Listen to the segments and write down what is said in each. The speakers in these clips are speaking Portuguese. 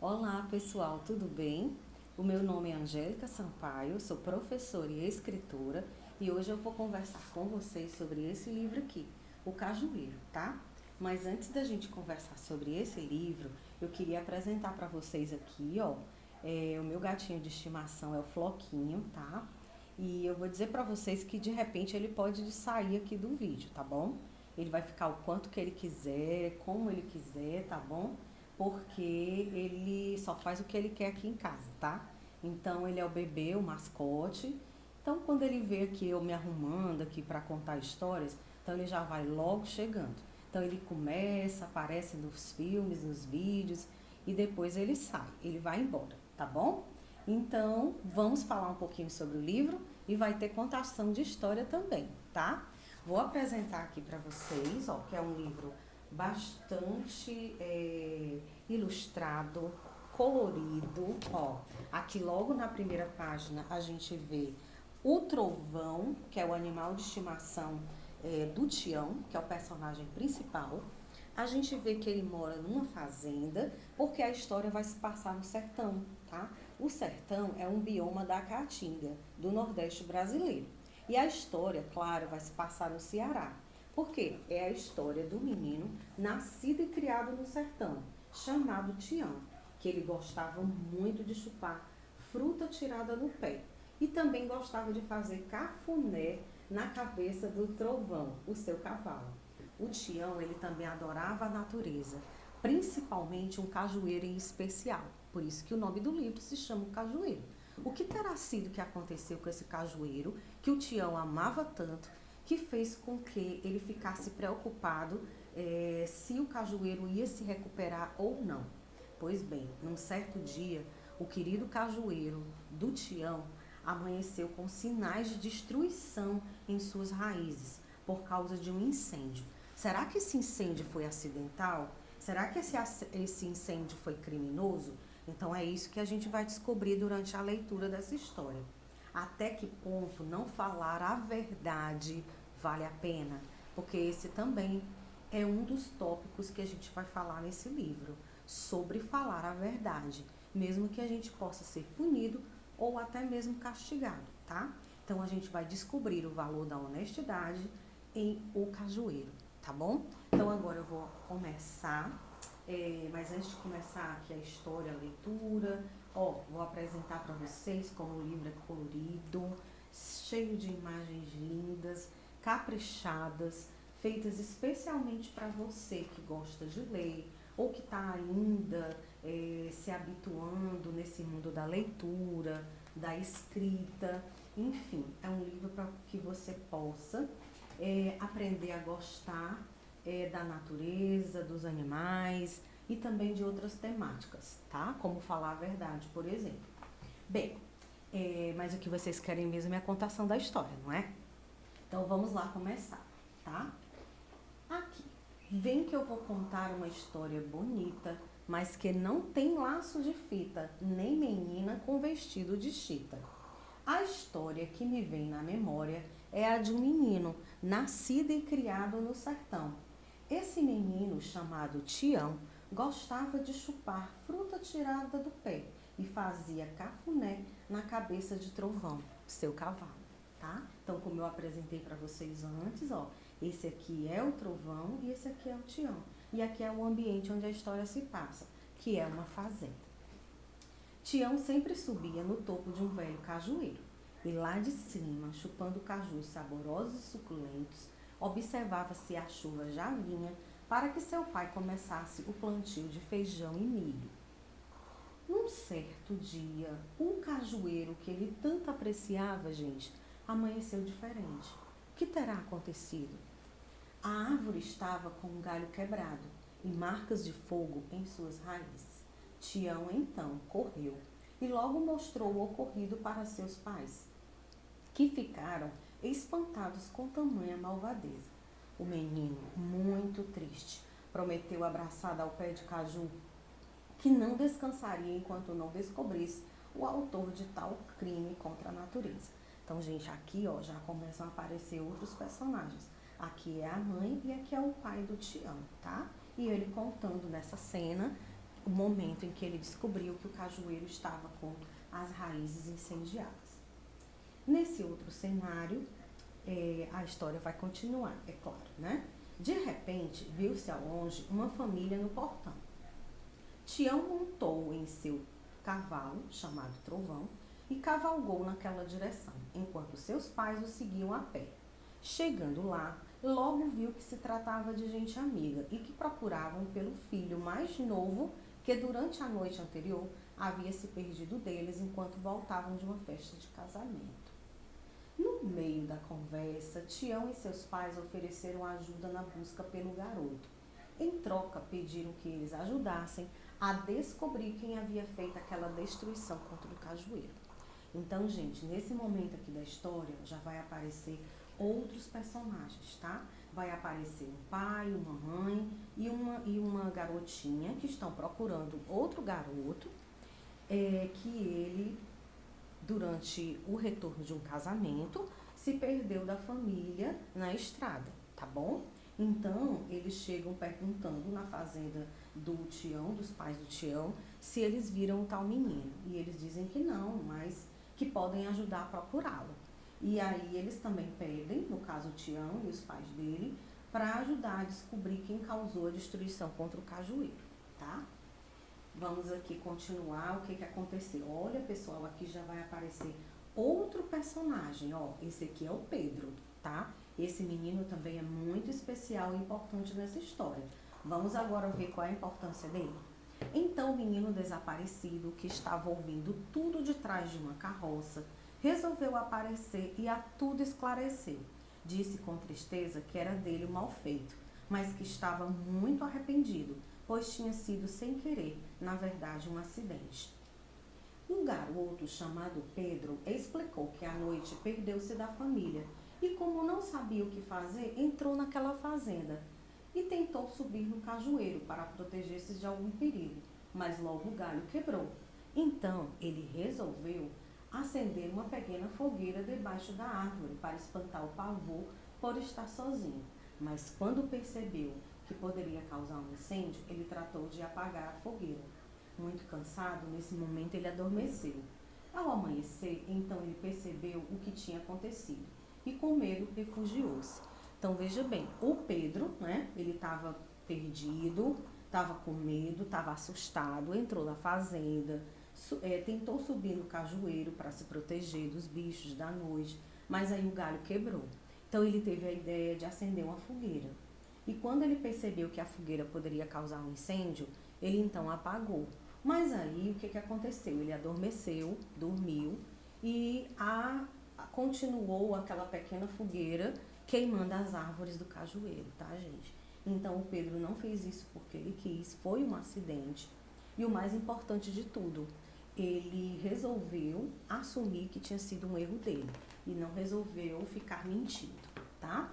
Olá pessoal, tudo bem? O meu nome é Angélica Sampaio, sou professora e escritora e hoje eu vou conversar com vocês sobre esse livro aqui, O Cajueiro, tá? Mas antes da gente conversar sobre esse livro, eu queria apresentar para vocês aqui, ó, o meu gatinho de estimação é o Floquinho, tá? E eu vou dizer para vocês que de repente ele pode sair aqui do vídeo, tá bom? Ele vai ficar o quanto que ele quiser, como ele quiser, tá bom? Porque ele só faz o que ele quer aqui em casa, tá? Então ele é o bebê, o mascote. Então quando ele vê aqui eu me arrumando aqui para contar histórias, então ele já vai logo chegando. Então ele começa, aparece nos filmes, nos vídeos e depois ele sai, ele vai embora, tá bom? Então vamos falar um pouquinho sobre o livro e vai ter contação de história também, tá? Vou apresentar aqui para vocês, ó, que é um livro bastante ilustrado, colorido, ó. Aqui logo na primeira página a gente vê o Trovão, que é o animal de estimação do Tião, que é o personagem principal. A gente vê que ele mora numa fazenda, porque a história vai se passar no sertão, tá? O sertão é um bioma da Caatinga, do Nordeste brasileiro. E a história, claro, vai se passar no Ceará. Por quê? É a história do menino nascido e criado no sertão, chamado Tião, que ele gostava muito de chupar fruta tirada no pé. E também gostava de fazer cafuné na cabeça do Trovão, o seu cavalo. O Tião, ele também adorava a natureza, principalmente um cajueiro em especial. Por isso que o nome do livro se chama O Cajueiro. O que terá sido que aconteceu com esse cajueiro, que o Tião amava tanto, que fez com que ele ficasse preocupado se o cajueiro ia se recuperar ou não? Pois bem, num certo dia, o querido cajueiro do Tião amanheceu com sinais de destruição em suas raízes por causa de um incêndio. Será que esse incêndio foi acidental? Será que esse incêndio foi criminoso? Então é isso que a gente vai descobrir durante a leitura dessa história. Até que ponto não falar a verdade vale a pena? Porque esse também é um dos tópicos que a gente vai falar nesse livro, sobre falar a verdade, mesmo que a gente possa ser punido ou até mesmo castigado, tá? Então a gente vai descobrir o valor da honestidade em O Cajueiro, tá bom? Então agora eu vou começar, mas antes de começar aqui a história, a leitura, ó, vou apresentar para vocês como o livro é colorido, cheio de imagens lindas, caprichadas, feitas especialmente para você que gosta de ler ou que está ainda se habituando nesse mundo da leitura, da escrita, enfim, é um livro para que você possa aprender a gostar da natureza, dos animais e também de outras temáticas, tá? Como falar a verdade, por exemplo. Bem, mas o que vocês querem mesmo é a contação da história, não é? Então vamos lá começar, tá? Aqui, vem que eu vou contar uma história bonita, mas que não tem laço de fita, nem menina com vestido de chita. A história que me vem na memória é a de um menino, nascido e criado no sertão. Esse menino, chamado Tião, gostava de chupar fruta tirada do pé e fazia cafuné na cabeça de Trovão, seu cavalo, tá? Então, como eu apresentei para vocês antes, ó, esse aqui é o Trovão e esse aqui é o Tião. E aqui é o ambiente onde a história se passa, que é uma fazenda. Tião sempre subia no topo de um velho cajueiro e lá de cima, chupando cajus saborosos e suculentos, observava se a chuva já vinha para que seu pai começasse o plantio de feijão e milho. Num certo dia, um cajueiro que ele tanto apreciava, gente, amanheceu diferente. O que terá acontecido? A árvore estava com um galho quebrado e marcas de fogo em suas raízes. Tião então correu e logo mostrou o ocorrido para seus pais, que ficaram espantados com tamanha malvadeza. O menino, muito triste, prometeu abraçado ao pé de caju que não descansaria enquanto não descobrisse o autor de tal crime contra a natureza. Então, gente, aqui ó, já começam a aparecer outros personagens. Aqui é a mãe e aqui é o pai do Tião, tá? E ele contando nessa cena o momento em que ele descobriu que o cajueiro estava com as raízes incendiadas. Nesse outro cenário, a história vai continuar, é claro, né? De repente, viu-se ao longe uma família no portão. Tião montou em seu cavalo, chamado Trovão, e cavalgou naquela direção, enquanto seus pais o seguiam a pé. Chegando lá, logo viu que se tratava de gente amiga e que procuravam pelo filho mais novo que durante a noite anterior havia se perdido deles enquanto voltavam de uma festa de casamento. No meio da conversa, Tião e seus pais ofereceram ajuda na busca pelo garoto. Em troca, pediram que eles ajudassem a descobrir quem havia feito aquela destruição contra o cajueiro. Então, gente, nesse momento aqui da história, já vai aparecer outros personagens, tá? Vai aparecer um pai, uma mãe e uma garotinha que estão procurando outro garoto, que ele, durante o retorno de um casamento, se perdeu da família na estrada, tá bom? Então, eles chegam perguntando na fazenda do Tião, dos pais do Tião, se eles viram o tal menino. E eles dizem que não, mas que podem ajudar a procurá-lo. E aí eles também pedem, no caso o Tião e os pais dele, para ajudar a descobrir quem causou a destruição contra o cajueiro, tá? Vamos aqui continuar o que aconteceu. Olha, pessoal, aqui já vai aparecer outro personagem, ó. Esse aqui é o Pedro, tá? Esse menino também é muito especial e importante nessa história. Vamos agora ver qual é a importância dele. Então, o menino desaparecido, que estava ouvindo tudo de trás de uma carroça, resolveu aparecer e a tudo esclareceu. Disse com tristeza que era dele o mal feito, mas que estava muito arrependido, pois tinha sido sem querer, na verdade, um acidente. Um garoto chamado Pedro explicou que à noite perdeu-se da família e, como não sabia o que fazer, entrou naquela fazenda e tentou subir no cajueiro para proteger-se de algum perigo, mas logo o galho quebrou. Então ele resolveu acender uma pequena fogueira debaixo da árvore para espantar o pavor por estar sozinho. Mas quando percebeu que poderia causar um incêndio, ele tratou de apagar a fogueira. Muito cansado, nesse momento ele adormeceu. Ao amanhecer, então ele percebeu o que tinha acontecido e com medo refugiou-se. Então veja bem, o Pedro, né, ele estava perdido, estava com medo, estava assustado, entrou na fazenda, tentou subir no cajueiro para se proteger dos bichos da noite, mas aí o galho quebrou. Então ele teve a ideia de acender uma fogueira. E quando ele percebeu que a fogueira poderia causar um incêndio, ele então apagou. Mas aí o que aconteceu? Ele adormeceu, dormiu e continuou aquela pequena fogueira queimando as árvores do cajueiro, tá, gente? Então o Pedro não fez isso porque ele quis, foi um acidente. E o mais importante de tudo, ele resolveu assumir que tinha sido um erro dele e não resolveu ficar mentindo, tá?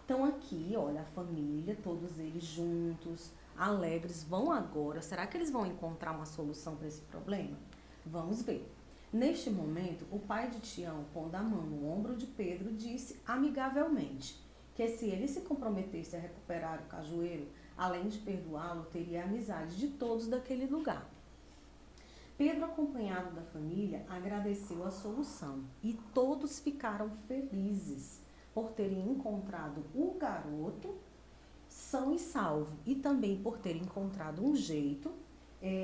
Então aqui, olha, a família, todos eles juntos, alegres, vão agora. Será que eles vão encontrar uma solução para esse problema? Vamos ver. Neste momento, o pai de Tião, pondo a mão no ombro de Pedro, disse amigavelmente que se ele se comprometesse a recuperar o cajueiro, além de perdoá-lo, teria a amizade de todos daquele lugar. Pedro, acompanhado da família, agradeceu a solução e todos ficaram felizes por terem encontrado o garoto são e salvo e também por terem encontrado um jeito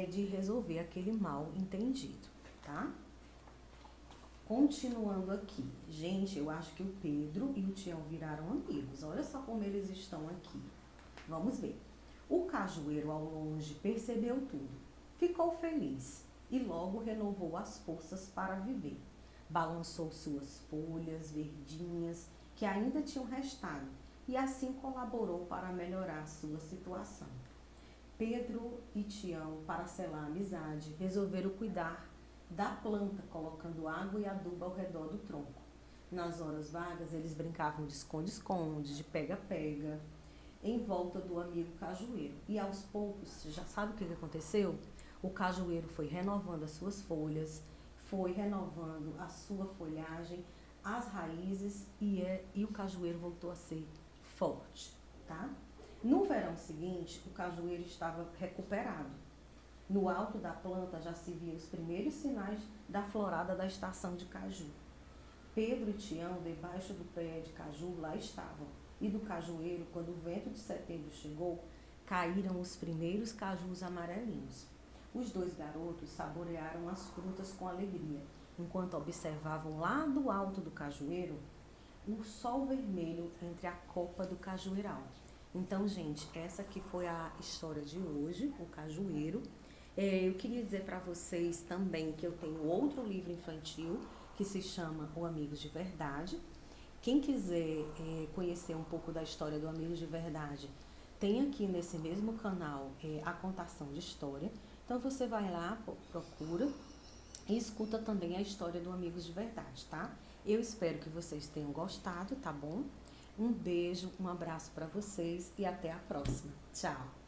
de resolver aquele mal entendido, tá? Continuando aqui, gente, eu acho que o Pedro e o Tião viraram amigos. Olha só como eles estão aqui. Vamos ver. O cajueiro ao longe percebeu tudo, ficou feliz e logo renovou as forças para viver. Balançou suas folhas verdinhas que ainda tinham restado e assim colaborou para melhorar sua situação. Pedro e Tião, para selar a amizade, resolveram cuidar da planta, colocando água e adubo ao redor do tronco. Nas horas vagas, eles brincavam de esconde-esconde, de pega-pega, em volta do amigo cajueiro. E aos poucos, você já sabe o que aconteceu? O cajueiro foi renovando as suas folhas, foi renovando a sua folhagem, as raízes e o cajueiro voltou a ser forte, tá? No verão seguinte, o cajueiro estava recuperado. No alto da planta já se viam os primeiros sinais da florada da estação de caju. Pedro e Tião, debaixo do pé de caju, lá estavam. E do cajueiro, quando o vento de setembro chegou, caíram os primeiros cajus amarelinhos. Os dois garotos saborearam as frutas com alegria, enquanto observavam lá do alto do cajueiro o sol vermelho entre a copa do cajueiral. Então, gente, essa aqui foi a história de hoje, o cajueiro. Eu queria dizer para vocês também que eu tenho outro livro infantil que se chama O Amigos de Verdade. Quem quiser conhecer um pouco da história do Amigos de Verdade, tem aqui nesse mesmo canal a contação de história. Então você vai lá, procura e escuta também a história do Amigos de Verdade, tá? Eu espero que vocês tenham gostado, tá bom? Um beijo, um abraço para vocês e até a próxima. Tchau!